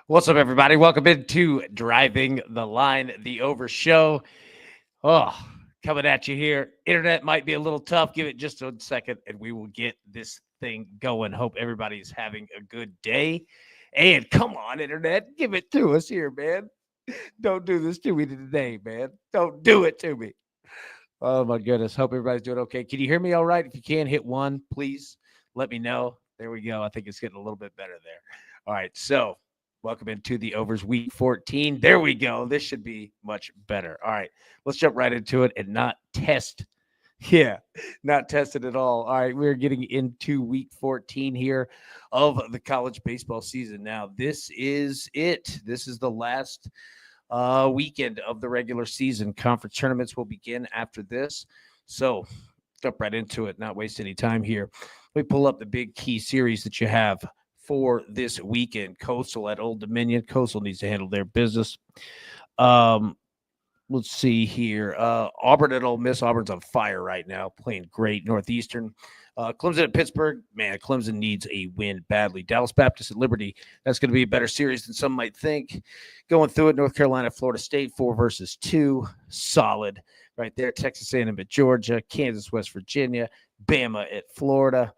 What's up, everybody? Welcome into Driving the Line, the Over Show. Oh, coming at you here. Internet might be a little tough. Give it just a second, and we will get this thing going. Hope everybody's having a good day. And come on, Internet, give it to us here, man. Don't do this to me today, man. Don't do it to me. Oh, my goodness. Hope everybody's doing okay. Can you hear me all right? If you can, hit one, please. Let me know. There we go. I think it's getting a little bit better there. All right. So, welcome into the Overs Week 14. There we go. This should be much better. All right. Let's jump right into it and not test. Yeah, not tested at all. All right. We're getting into week 14 here of the college baseball season. Now, this is it. This is the last weekend of the regular season. Conference tournaments will begin after this. So, jump right into it, not waste any time here. Let me pull up the big key series that you have for this weekend. Coastal at Old Dominion. Coastal needs to handle their business. Let's see here. Auburn at Ole Miss. Auburn's on fire right now, playing great. Northeastern. Clemson at Pittsburgh. Man, Clemson needs a win badly. Dallas Baptist at Liberty. That's going to be a better series than some might think. Going through it, North Carolina, Florida State, 4-2. Solid right there. Texas A&M at Georgia. Kansas, West Virginia. Bama at Florida.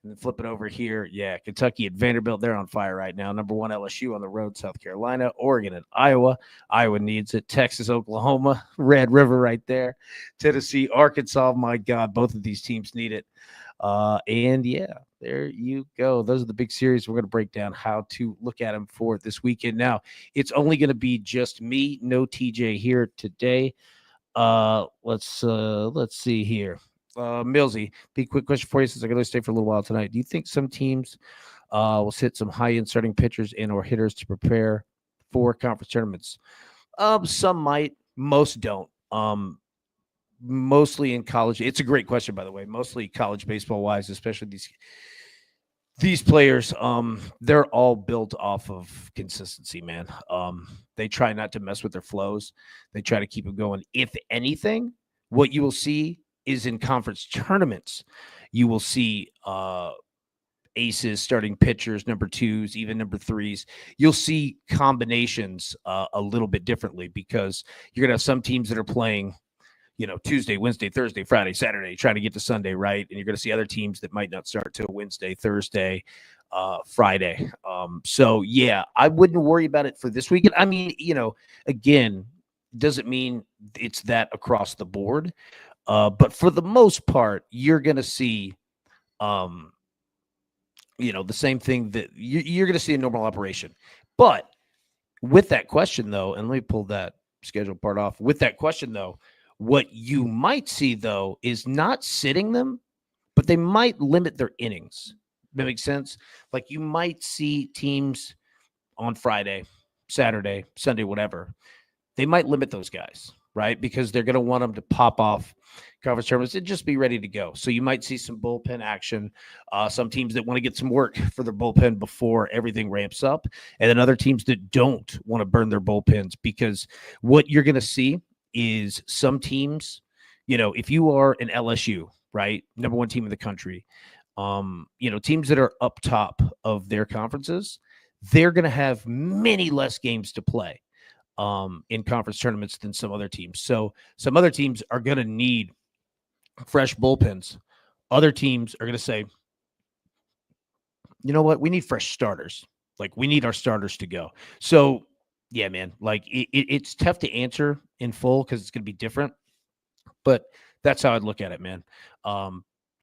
And then flip it over here. Yeah, Kentucky at Vanderbilt. They're on fire right now. Number 1 LSU on the road. South Carolina, Oregon, and Iowa. Iowa needs it. Texas, Oklahoma, Red River right there. Tennessee, Arkansas. My God, both of these teams need it. And yeah, there you go. Those are the big series. We're going to break down how to look at them for this weekend. Now, it's only going to be just me, no TJ here today. Let's see here. Millsy, big quick question for you since I'm going to stay for a little while tonight. Do you think some teams will sit some high-end starting pitchers and or hitters to prepare for conference tournaments? Some might, most don't. Mostly in college. It's a great question, by the way. Mostly college baseball-wise, especially these players, they're all built off of consistency, man. They try not to mess with their flows. They try to keep them going. If anything, what you will see is in conference tournaments, you will see aces, starting pitchers, number 2s, even number 3s. You'll see combinations a little bit differently because you're going to have some teams that are playing, Tuesday, Wednesday, Thursday, Friday, Saturday, trying to get to Sunday, right? And you're going to see other teams that might not start till Wednesday, Thursday, Friday. So, yeah, I wouldn't worry about it for this weekend. I mean, again, doesn't mean it's that across the board. But for the most part, you're going to see, the same thing that you're going to see a normal operation. But with that question, though, and let me pull that schedule part off. With that question, though, what you might see, though, is not sitting them, but they might limit their innings. That makes sense? Like you might see teams on Friday, Saturday, Sunday, whatever. They might limit those guys, right? Because they're going to want them to pop off conference tournaments and just be ready to go. So you might see some bullpen action. Some teams that want to get some work for their bullpen before everything ramps up. And then other teams that don't want to burn their bullpens, because what you're going to see is some teams, if you are an LSU, right, number 1 team in the country, teams that are up top of their conferences, they're going to have many less games to play in conference tournaments than some other teams. So some other teams are going to need fresh bullpens. Other teams are going to say, you know what, we need fresh starters. Like we need our starters to go. So yeah, man, like it's tough to answer in full because it's going to be different, but that's how I'd look at it, man.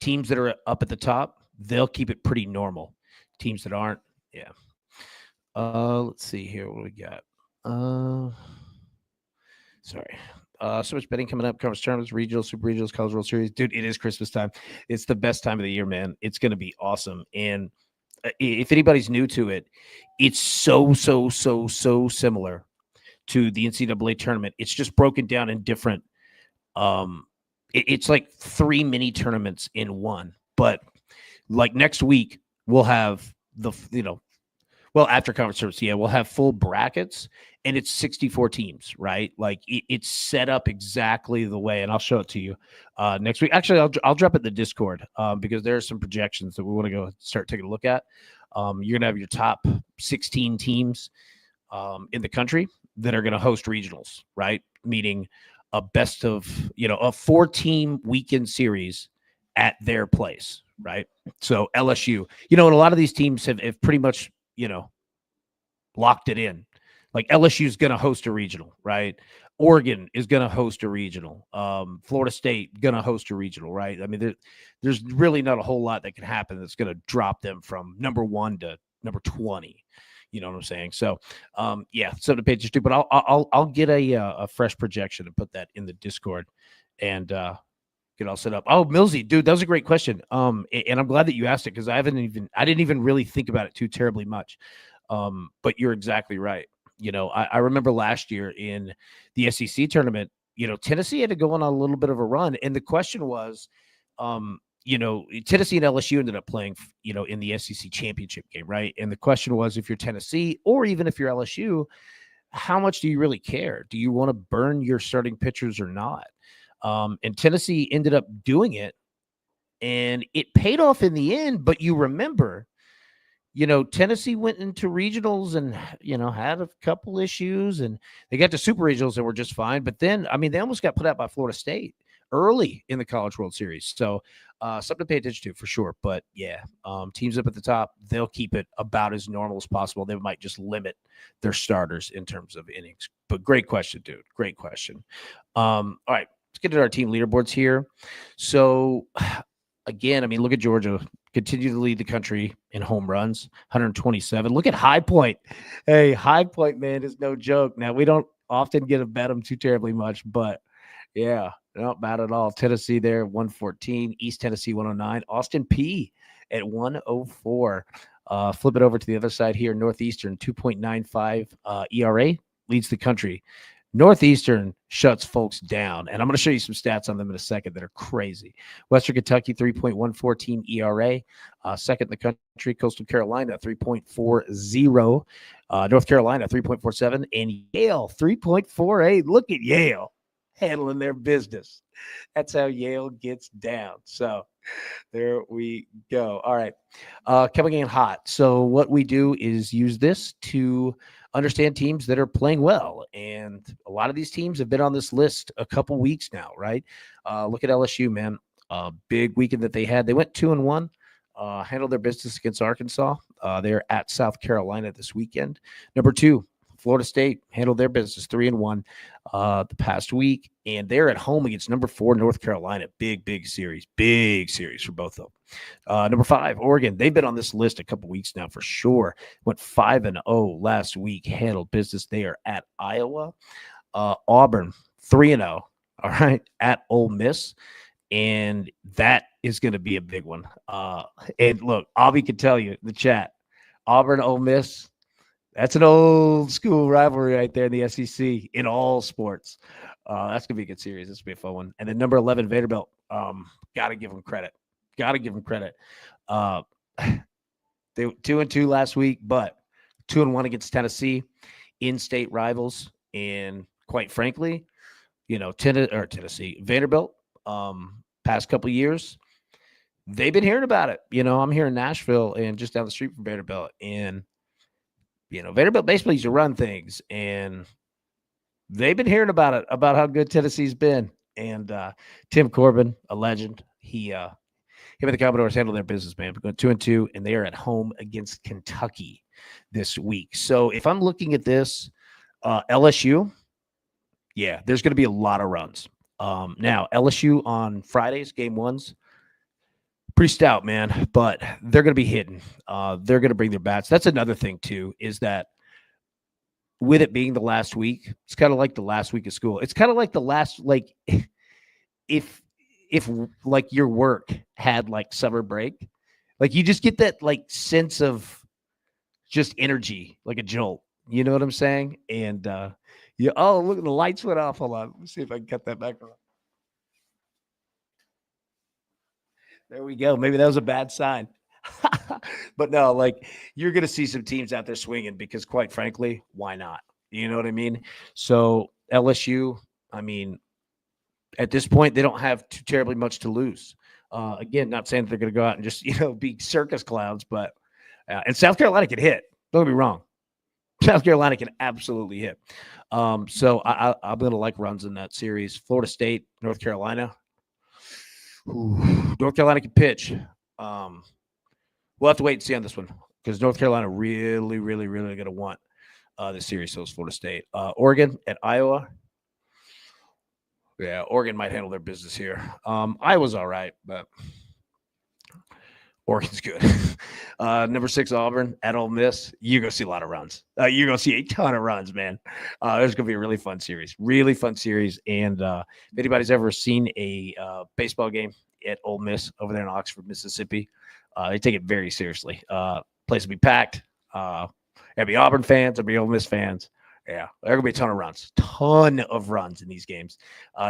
Teams that are up at the top, they'll keep it pretty normal. Teams that aren't, yeah. Let's see here. What do we got? Sorry. So much betting coming up. Conference tournaments, regional, super regionals, college world series. Dude, it is Christmas time. It's the best time of the year, man. It's going to be awesome. And if anybody's new to it, it's so similar to the NCAA tournament. It's just broken down in different, it's like 3 mini tournaments in one. But like next week, we'll have after conference tournaments, we'll have full brackets, and it's 64 teams, right? Like it's set up exactly the way, and I'll show it to you next week. Actually, I'll drop it in the Discord because there are some projections that we want to go start taking a look at. You're going to have your top 16 teams in the country that are going to host regionals, right? Meaning a best of, a 4-team weekend series at their place, right? So LSU, and a lot of these teams have pretty much, locked it in. Like LSU is going to host a regional, right? Oregon is going to host a regional. Florida State going to host a regional, right? I mean, there's really not a whole lot that can happen that's going to drop them from number 1 to number 20. You know what I'm saying? So, yeah, something to pay attention to. But I'll get a fresh projection and put that in the Discord, and get all set up. Oh, Millsy, dude, that was a great question. And I'm glad that you asked it because I didn't even really think about it too terribly much. But you're exactly right. I remember last year in the SEC tournament, Tennessee had to go on a little bit of a run. And the question was, Tennessee and LSU ended up playing, in the SEC championship game, right? And the question was, if you're Tennessee or even if you're LSU, how much do you really care? Do you want to burn your starting pitchers or not? And Tennessee ended up doing it, and it paid off in the end. But you remember, Tennessee went into regionals and, had a couple issues, and they got to super regionals and were just fine. But then, I mean, they almost got put out by Florida State early in the College World Series. So something to pay attention to for sure. But yeah, teams up at the top, they'll keep it about as normal as possible. They might just limit their starters in terms of innings. But great question, dude. Great question. All right, let's get to our team leaderboards here. So again, I mean, look at Georgia. Continue to lead the country in home runs, 127. Look at High Point. Hey, High Point, man, is no joke. Now, we don't often get to bet them too terribly much, but yeah, not bad at all. Tennessee there, 114. East Tennessee, 109. Austin P at 104. Flip it over to the other side here. Northeastern, 2.95 ERA, leads the country. Northeastern shuts folks down, and I'm going to show you some stats on them in a second that are crazy. Western Kentucky, 3.114 ERA, second in the country. Coastal Carolina, 3.40. North Carolina, 3.47. And Yale, 3.48. Look at Yale handling their business. That's how Yale gets down. So there we go. All right. Coming in hot. So what we do is use this to understand teams that are playing well. And a lot of these teams have been on this list a couple weeks now, right? Look at LSU, man. Big weekend that they had. They went 2-1, handled their business against Arkansas. They're at South Carolina this weekend. Number 2, Florida State handled their business 3-1 the past week, and they're at home against number 4 North Carolina. Big series for both of them. Number 5 Oregon. They've been on this list a couple weeks now for sure. Went 5-0 last week. Handled business. They are at Iowa. Auburn 3-0. All right, at Ole Miss, and that is going to be a big one. And look, Avi can tell you in the chat. Auburn, Ole Miss. That's an old school rivalry right there in the SEC in all sports. That's going to be a good series. This will be a fun one. And then number 11, Vanderbilt. Got to give them credit. They were 2-2 last week, but 2-1 against Tennessee, in-state rivals. And quite frankly, Tennessee, Vanderbilt, past couple of years, they've been hearing about it. I'm here in Nashville and just down the street from Vanderbilt. And Vanderbilt basically used to run things, and they've been hearing about it, about how good Tennessee's been. And Tim Corbin, a legend, him and the Commodores handle their business, man. We're going 2-2, and they are at home against Kentucky this week. So if I'm looking at this, LSU, yeah, there's going to be a lot of runs. Now, LSU on Fridays, game ones, pretty stout, man, but they're going to be hitting. They're going to bring their bats. That's another thing, too, is that with it being the last week, it's kind of like the last week of school. It's kind of like the last, like, if like your work had like summer break, like you just get that like sense of just energy, like a jolt. You know what I'm saying? And oh, look, the lights went off. Hold on. Let me see if I can cut that back on. There we go. Maybe that was a bad sign. But no, like you're going to see some teams out there swinging because quite frankly, why not? You know what I mean? So LSU, I mean, at this point, they don't have too terribly much to lose. Again, not saying that they're going to go out and just, be circus clowns, but and South Carolina can hit. Don't get me wrong. South Carolina can absolutely hit. So I'm going to like runs in that series. Florida State, North Carolina. Ooh, North Carolina can pitch. We'll have to wait and see on this one because North Carolina really, really, really going to want this series. So is Florida State. Oregon at Iowa. Yeah, Oregon might handle their business here. Iowa's all right, but Oregon's good. Number 6, Auburn at Ole Miss. You're going to see a lot of runs. You're going to see a ton of runs, man. There's going to be a really fun series. Really fun series. And if anybody's ever seen a baseball game at Ole Miss over there in Oxford, Mississippi, they take it very seriously. Place will be packed. There'll be Auburn fans. There'll be Ole Miss fans. Yeah, there are going to be a ton of runs. Ton of runs in these games.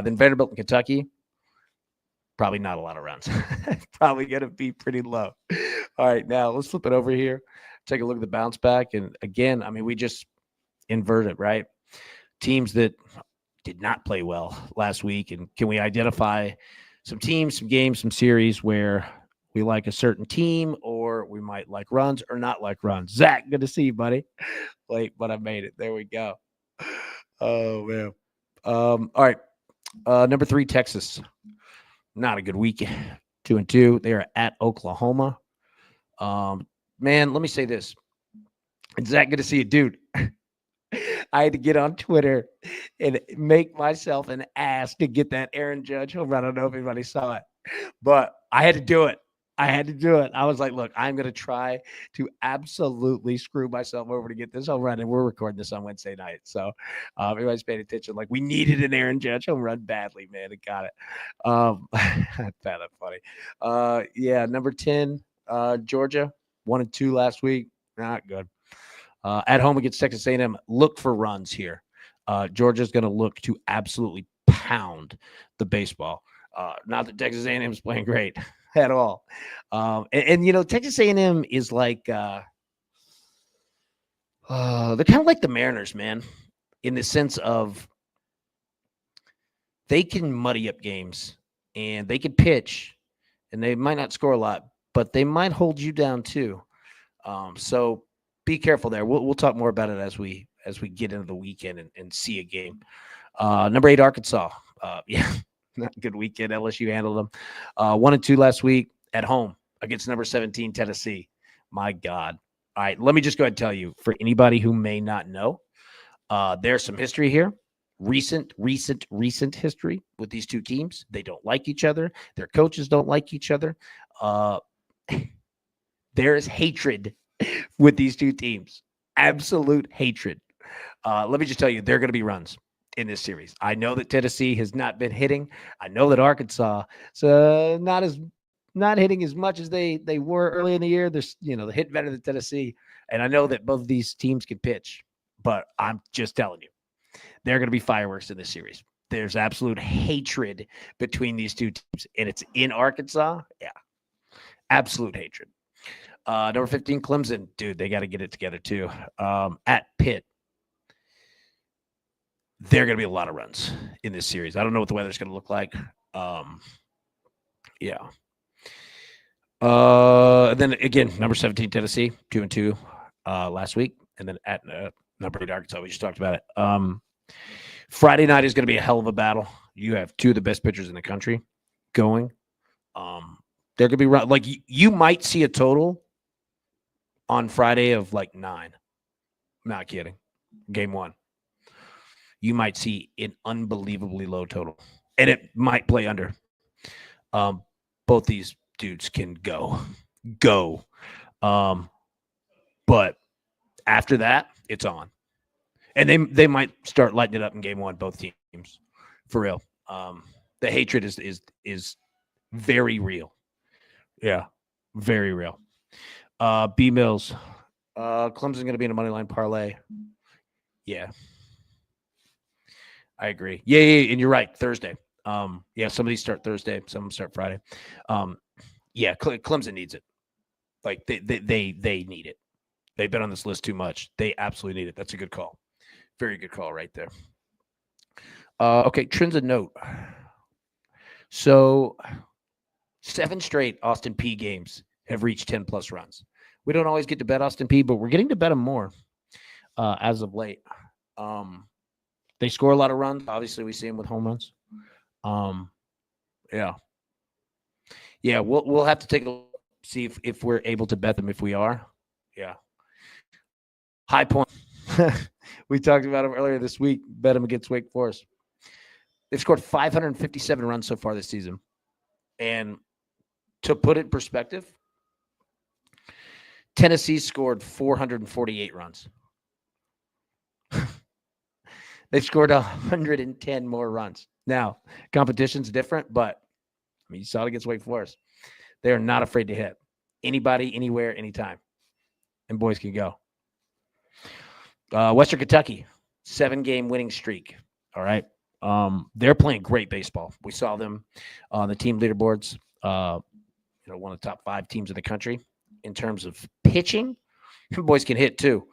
Then Vanderbilt and Kentucky. Probably not a lot of runs. Probably going to be pretty low. All right, now let's flip it over here. Take a look at the bounce back. And again, I mean, we just inverted, right? Teams that did not play well last week. And can we identify some teams, some games, some series where we like a certain team or we might like runs or not like runs? Zach, good to see you, buddy. Late, but I made it. There we go. Oh, man. All right. Number 3, Texas. Not a good week. 2-2. They are at Oklahoma. Man, let me say this. It's Zach, good to see you, dude. I had to get on Twitter and make myself an ass to get that Aaron Judge home run. I don't know if anybody saw it, but I had to do it. I was like, look, I'm going to try to absolutely screw myself over to get this home run. And we're recording this on Wednesday night. So everybody's paying attention. Like, we needed an Aaron Judge home run badly, man. It got it. I found that funny. Yeah, number 10, Georgia, 1-2 last week. Not good. At home against Texas A&M, look for runs here. Georgia's going to look to absolutely pound the baseball. Not that Texas A&M is playing great at all. And you know, Texas A&M is like they're kind of like the Mariners, man, in the sense of they can muddy up games and they can pitch and they might not score a lot, but they might hold you down too. So be careful there. We'll talk more about it as we get into the weekend and see a game. Number 8, Arkansas. Yeah, not a good weekend. LSU handled them. 1-2 last week at home against number 17, Tennessee. My God. All right, let me just go ahead and tell you, for anybody who may not know, there's some history here. Recent history with these two teams. They don't like each other. Their coaches don't like each other. There is hatred with these two teams. Absolute hatred. Let me just tell you, there are going to be runs in this series. I know that Tennessee has not been hitting. I know that Arkansas is not hitting as much as they were early in the year. There's, you know, the hit better than Tennessee. And I know that both of these teams can pitch, but I'm just telling you, there are going to be fireworks in this series. There's absolute hatred between these two teams, and it's in Arkansas. Yeah, absolute hatred. Number 15, Clemson. Dude, they got to get it together too. At Pitt. There are going to be a lot of runs in this series. I don't know what the weather's going to look like. Yeah. And then again, number 17, Tennessee, 2-2 last week. And then at number 8, Arkansas, we just talked about it. Friday night is going to be a hell of a battle. You have 2 of the best pitchers in the country going. There could be like you might see a total on Friday of like 9. I'm not kidding. Game 1. You might see an unbelievably low total, and it might play under. Both these dudes can go. But after that, it's on. And they might start lighting it up in game 1, both teams. For real. The hatred is very real. Yeah, very real. B Mills. Clemson's going to be in a money line parlay. Yeah. I agree. Yeah, and you're right. Thursday. Yeah, some of these start Thursday, some of them start Friday. Yeah, Clemson needs it. Like they need it. They've been on this list too much. They absolutely need it. That's a good call. Very good call right there. Okay, trends of note. So 7 straight Austin P games have reached 10+ runs. We don't always get to bet Austin P, but we're getting to bet them more. as of late. They score a lot of runs. Obviously, we see them with home runs. Yeah, yeah. We'll have to take a look, see if we're able to bet them. If we are, yeah. High Point. We talked about them earlier this week. Bet them against Wake Forest. They've scored 557 runs so far this season, and to put it in perspective, Tennessee scored 448 runs. They've scored 110 more runs. Now, competition's different, but I mean, you saw it against Wake Forest. They are not afraid to hit anybody, anywhere, anytime. And boys can go. Western Kentucky, 7-game winning streak. All right. They're playing great baseball. We saw them on the team leaderboards. One of the top 5 teams in the country in terms of pitching. Boys can hit too,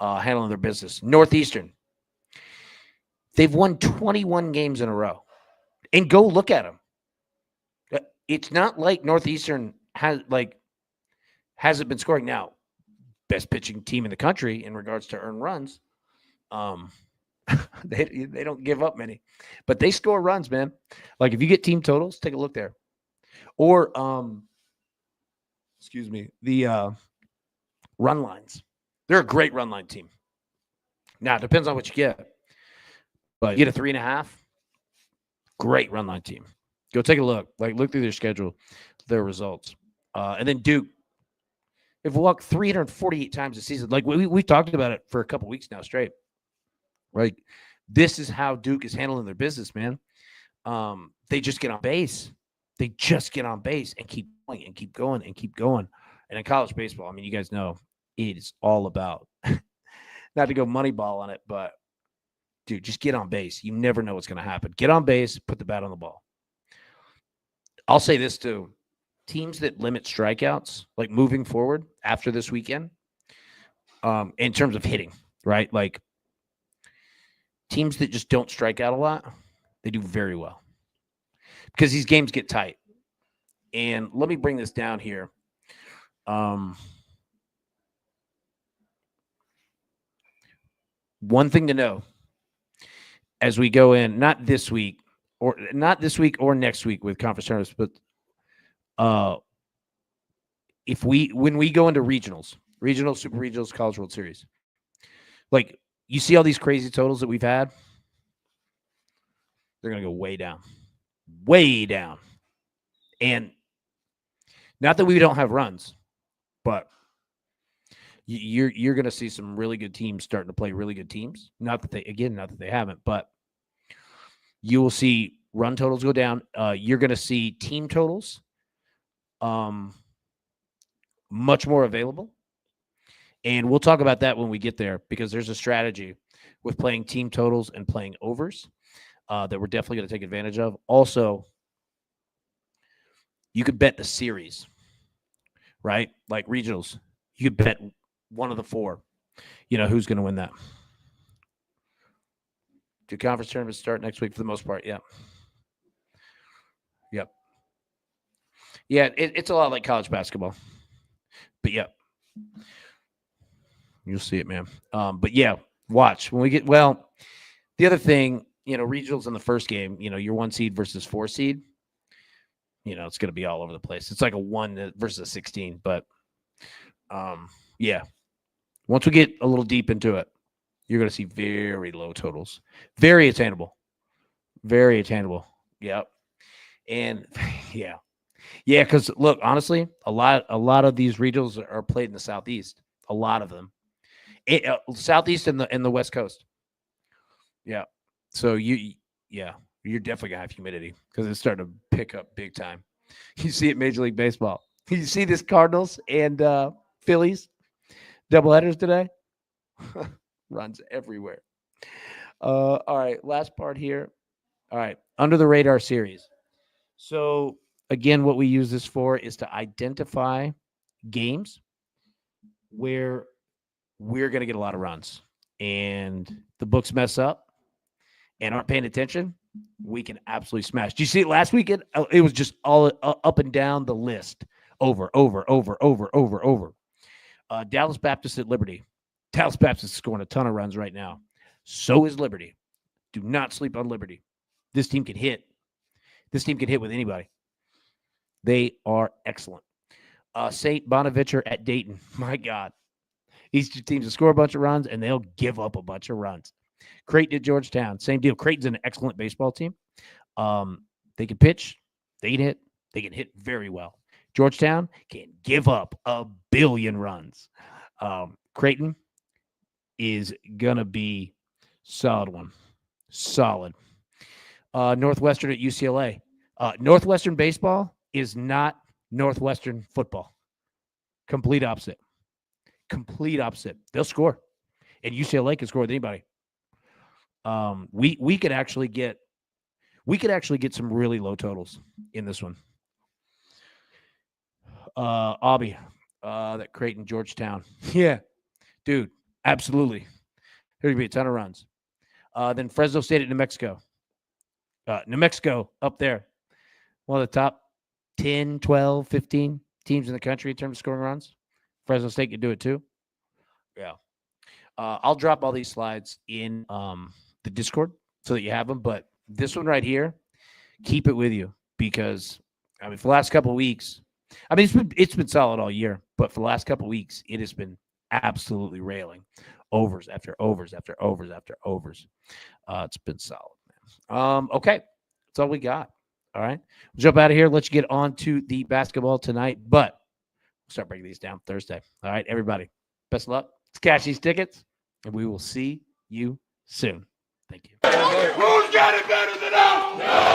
handling their business. Northeastern, they've won 21 games in a row. And go look at them. It's not like Northeastern hasn't been scoring. Now, best pitching team in the country in regards to earned runs. They don't give up many, but they score runs, man. Like if you get team totals, take a look there. Or the run lines. They're a great run line team. Now it depends on what you get, but you get a 3.5. Great run line team. Go take a look. Look through their schedule, their results, and then Duke. They've walked 348 times this season. We've talked about it for a couple weeks now straight. Right, this is how Duke is handling their business, man. They just get on base. They just get on base and keep going and keep going and keep going. And in college baseball, I mean, you guys know it is all about not to go Moneyball on it, but dude, just get on base. You never know what's going to happen. Get on base, put the bat on the ball. I'll say this too. Teams that limit strikeouts, like moving forward after this weekend, in terms of hitting, right? Like teams that just don't strike out a lot, they do very well because these games get tight. And let me bring this down here. One thing to know as we go in, not this week or next week with conference tournaments, but when we go into regionals, super regionals, College World Series, like you see all these crazy totals that we've had, they're going to go way down. And not that we don't have runs, but you're going to see some really good teams starting to play really good teams. Not that they haven't, but you will see run totals go down. You're going to see team totals much more available. And we'll talk about that when we get there because there's a strategy with playing team totals and playing overs that we're definitely going to take advantage of. Also, you could bet the series, right? Like regionals. You could bet one of the 4. You know, who's going to win that? Do conference tournaments start next week for the most part? Yeah. Yep. Yeah, it's a lot like college basketball. But yeah. You'll see it, man. But yeah, watch. When we get the other thing, regionals in the first game, your 1 seed versus 4 seed, it's going to be all over the place. It's like a 1 versus a 16. But yeah, once we get a little deep into it, you're going to see very low totals. Very attainable. Yep. And yeah. Yeah, because look, honestly, a lot of these regionals are played in the Southeast. A lot of them. Southeast and the West Coast. Yeah. So you're definitely gonna have humidity because it's starting to pick up big time. You see it Major League Baseball. You see this Cardinals and Phillies doubleheaders today. Runs everywhere. All right, last part here. All right, under the radar series. So again, what we use this for is to identify games where we're going to get a lot of runs and the books mess up and aren't paying attention, we can absolutely smash. Do you see it last weekend? It was just all up and down the list. Over. Dallas Baptist at Liberty. Dallas Baptist is scoring a ton of runs right now. So is Liberty. Do not sleep on Liberty. This team can hit. This team can hit with anybody. They are excellent. St. Bonaventure at Dayton. My God. These two teams will score a bunch of runs, and they'll give up a bunch of runs. Creighton at Georgetown. Same deal. Creighton's an excellent baseball team. They can pitch. They can hit. They can hit very well. Georgetown can give up a billion runs. Creighton is going to be solid one. Solid. Northwestern at UCLA. Northwestern baseball is not Northwestern football. Complete opposite. Complete opposite. They'll score. And UCLA can score with anybody. We could actually get some really low totals in this one. Aubie, that Creighton, Georgetown. Yeah, dude, absolutely. There's going to be a ton of runs. Then Fresno State at New Mexico. New Mexico up there. One of the top 10, 12, 15 teams in the country in terms of scoring runs. Fresno State can do it too. Yeah. I'll drop all these slides in the Discord so that you have them. But this one right here, keep it with you because, I mean, for the last couple of weeks, I mean, it's been solid all year, but for the last couple of weeks, it has been absolutely railing. Overs after overs after overs after overs. It's been solid, man. Okay. That's all we got. All right. We'll jump out of here. Let's get on to the basketball tonight, but we'll start breaking these down Thursday. All right, everybody. Best of luck. Let's cash these tickets, and we will see you soon. Thank you. Who's got it better than us?